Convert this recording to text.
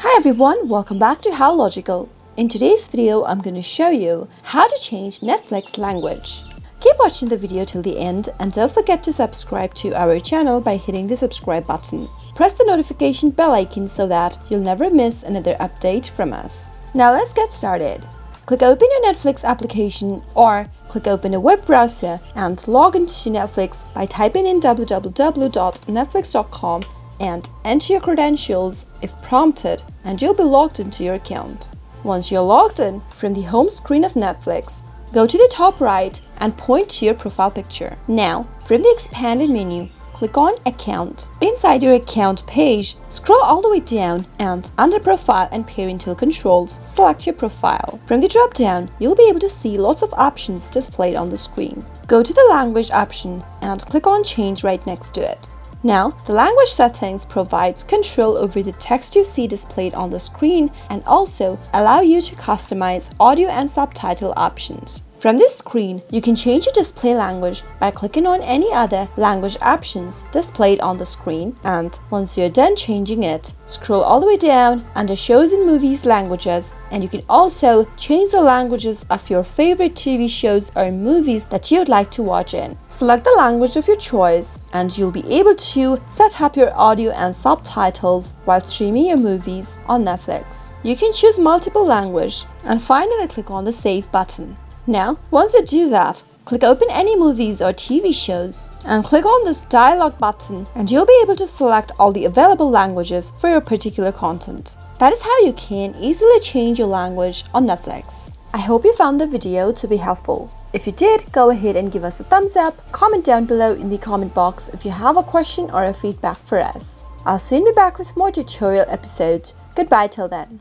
Hi everyone, welcome back to How Logical. In today's video, I'm going to show you how to change Netflix language. Keep watching the video till the end and don't forget to subscribe to our channel by hitting the subscribe button. Press the notification bell icon so that you'll never miss another update from us. Now let's get started. Click open your Netflix application or click open a web browser and log into Netflix by typing in www.netflix.com and enter your credentials if prompted, and you'll be logged into your account. Once you're logged in, from the home screen of Netflix, go to the top right and point to your profile picture. Now, from the expanded menu, click on Account. Inside your account page, scroll all the way down and under Profile and Parental Controls, select your profile. From the drop-down, you'll be able to see lots of options displayed on the screen. Go to the Language option and click on Change right next to it. Now, the language settings provides control over the text you see displayed on the screen and also allow you to customize audio and subtitle options. From this screen, you can change your display language by clicking on any other language options displayed on the screen, and once you're done changing it, scroll all the way down under Shows and Movies Languages, and you can also change the languages of your favorite TV shows or movies that you'd like to watch in. Select the language of your choice and you'll be able to set up your audio and subtitles while streaming your movies on Netflix. You can choose multiple language and finally click on the Save button. Now, once you do that, click open any movies or TV shows and click on this dialog button and you'll be able to select all the available languages for your particular content. That is how you can easily change your language on Netflix. I hope you found the video to be helpful. If you did, go ahead and give us a thumbs up, comment down below in the comment box if you have a question or a feedback for us. I'll soon be back with more tutorial episodes. Goodbye till then.